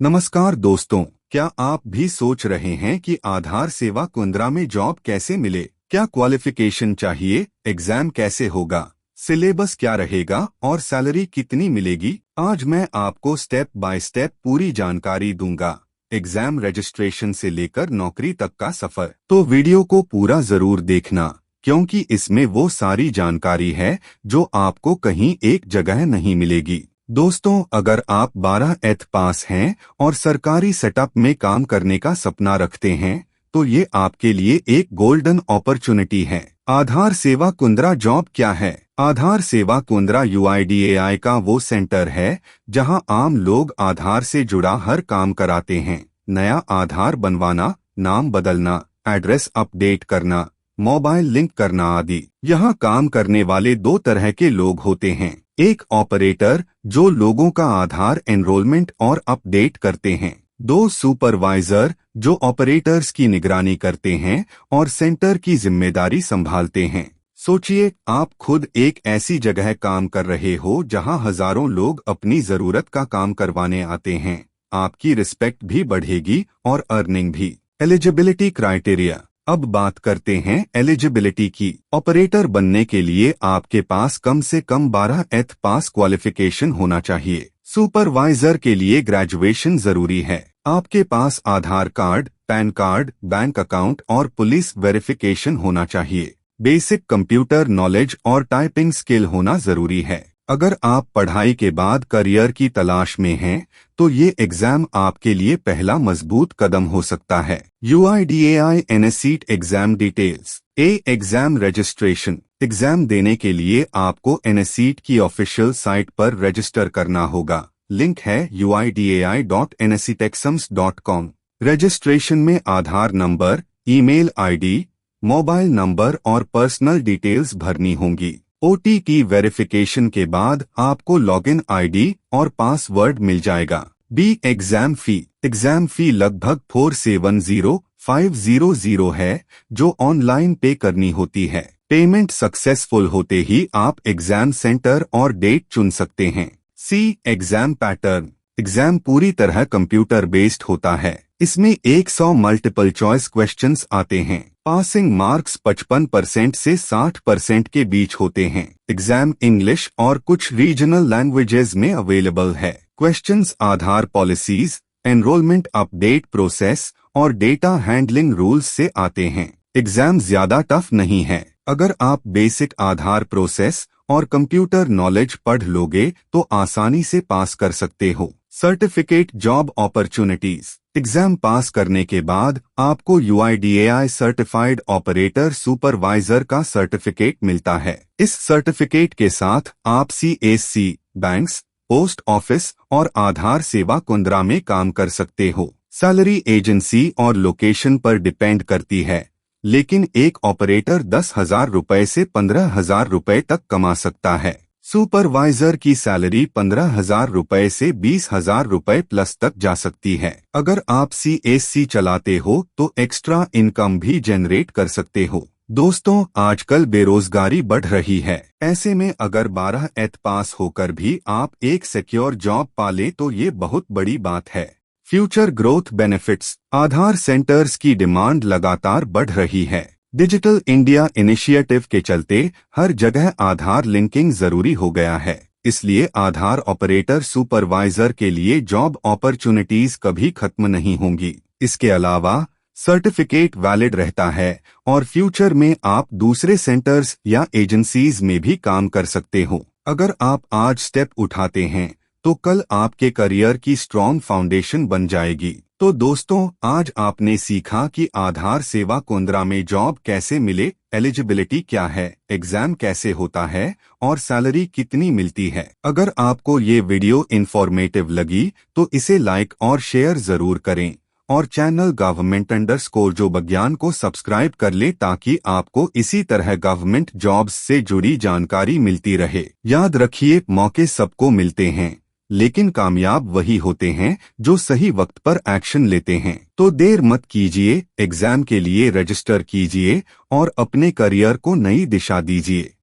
नमस्कार दोस्तों, क्या आप भी सोच रहे हैं कि आधार सेवा केंद्र में जॉब कैसे मिले? क्या क्वालिफिकेशन चाहिए, एग्जाम कैसे होगा, सिलेबस क्या रहेगा और सैलरी कितनी मिलेगी? आज मैं आपको स्टेप बाय स्टेप पूरी जानकारी दूंगा। एग्जाम रजिस्ट्रेशन से लेकर नौकरी तक का सफर। तो वीडियो को पूरा जरूर देखना, क्योंकि इसमें वो सारी जानकारी है जो आपको कहीं एक जगह नहीं मिलेगी। दोस्तों, अगर आप 12th पास हैं और सरकारी सेटअप में काम करने का सपना रखते हैं, तो ये आपके लिए एक गोल्डन अपॉर्चुनिटी है। आधार सेवा केंद्र जॉब क्या है? आधार सेवा केंद्र यूआईडीएआई का वो सेंटर है जहां आम लोग आधार से जुड़ा हर काम कराते हैं। नया आधार बनवाना, नाम बदलना, एड्रेस अपडेट करना, मोबाइल लिंक करना आदि। यहाँ काम करने वाले दो तरह के लोग होते हैं। एक ऑपरेटर जो लोगों का आधार एनरोलमेंट और अपडेट करते हैं। दो सुपरवाइजर जो ऑपरेटर्स की निगरानी करते हैं और सेंटर की जिम्मेदारी संभालते हैं। सोचिए, आप खुद एक ऐसी जगह काम कर रहे हो जहां हजारों लोग अपनी जरूरत का काम करवाने आते हैं। आपकी रिस्पेक्ट भी बढ़ेगी और अर्निंग भी। Eligibility criteria. अब बात करते हैं एलिजिबिलिटी की। ऑपरेटर बनने के लिए आपके पास कम से कम 12th पास क्वालिफिकेशन होना चाहिए। सुपरवाइजर के लिए ग्रेजुएशन जरूरी है। आपके पास Aadhaar card, PAN card, bank account और पुलिस वेरिफिकेशन होना चाहिए। बेसिक कंप्यूटर नॉलेज और टाइपिंग स्किल होना जरूरी है। अगर आप पढ़ाई के बाद करियर की तलाश में हैं, तो ये एग्जाम आपके लिए पहला मजबूत कदम हो सकता है। UIDAI NSCT exam details. Exam registration. Exam देने के लिए आपको एनएससीट की ऑफिशियल साइट पर रजिस्टर करना होगा। लिंक है uidi.nsctexams.com। रजिस्ट्रेशन में Aadhaar number, email ID, mobile number और पर्सनल डिटेल्स भरनी होंगी। ओटीपी वेरिफिकेशन के बाद आपको लॉगिन आईडी और पासवर्ड मिल जाएगा। एग्जाम फी। एग्जाम फी लगभग 470500 है, जो ऑनलाइन पे करनी होती है। पेमेंट सक्सेसफुल होते ही आप एग्जाम सेंटर और डेट चुन सकते हैं। Exam pattern. एग्जाम पूरी तरह कंप्यूटर बेस्ड होता है। इसमें 100 मल्टीपल चॉइस क्वेश्चंस आते हैं। पासिंग मार्क्स 55% से 60% के बीच होते हैं। एग्जाम इंग्लिश और कुछ रीजनल लैंग्वेजेस में अवेलेबल है। क्वेश्चंस आधार पॉलिसीज, एनरोलमेंट अपडेट प्रोसेस और डेटा हैंडलिंग रूल्स से आते हैं। एग्जाम ज्यादा टफ नहीं है। अगर आप बेसिक आधार प्रोसेस और कंप्यूटर नॉलेज पढ़ लोगे तो आसानी से पास कर सकते हो। Certificate job opportunities. एग्जाम पास करने के बाद आपको यूआईडीएआई सर्टिफाइड ऑपरेटर सुपरवाइजर का सर्टिफिकेट मिलता है। इस सर्टिफिकेट के साथ आप सीएससी, बैंक्स, पोस्ट ऑफिस और आधार सेवा केंद्र में काम कर सकते हो। सैलरी एजेंसी और लोकेशन पर डिपेंड करती है, लेकिन एक ऑपरेटर 10,000 रुपए से 15,000 रुपए तक कमा सकता है। सुपरवाइजर की सैलरी 15,000 रुपए से 20,000 रुपए प्लस तक जा सकती है। अगर आप सीएससी चलाते हो तो एक्स्ट्रा इनकम भी जनरेट कर सकते हो। दोस्तों, आजकल बेरोजगारी बढ़ रही है। ऐसे में अगर 12th पास होकर भी आप एक सिक्योर जॉब पाले तो ये बहुत बड़ी बात है। Future growth benefits. Aadhaar centres की डिमांड लगातार बढ़ रही है। डिजिटल इंडिया इनिशिएटिव के चलते हर जगह आधार लिंकिंग जरूरी हो गया है। इसलिए आधार ऑपरेटर सुपरवाइजर के लिए जॉब अपॉर्चुनिटीज कभी खत्म नहीं होंगी। इसके अलावा सर्टिफिकेट वैलिड रहता है और फ्यूचर में आप दूसरे सेंटर्स या एजेंसीज में भी काम कर सकते हो। अगर आप आज स्टेप उठाते हैं तो कल आपके करियर की स्ट्रॉन्ग फाउंडेशन बन जाएगी। तो दोस्तों, आज आपने सीखा कि आधार सेवा केंद्र में जॉब कैसे मिले, एलिजिबिलिटी क्या है, एग्जाम कैसे होता है और सैलरी कितनी मिलती है। अगर आपको ये वीडियो इंफॉर्मेटिव लगी तो इसे लाइक और शेयर जरूर करें और चैनल गवर्नमेंट_जो को सब्सक्राइब कर ले ताकि आपको इसी तरह गवर्नमेंट जॉब्स से जुड़ी जानकारी मिलती रहे। याद रखिए, मौके सबको मिलते हैं, लेकिन कामयाब वही होते हैं जो सही वक्त पर एक्शन लेते हैं। तो देर मत कीजिए, एग्जाम के लिए रजिस्टर कीजिए और अपने करियर को नई दिशा दीजिए।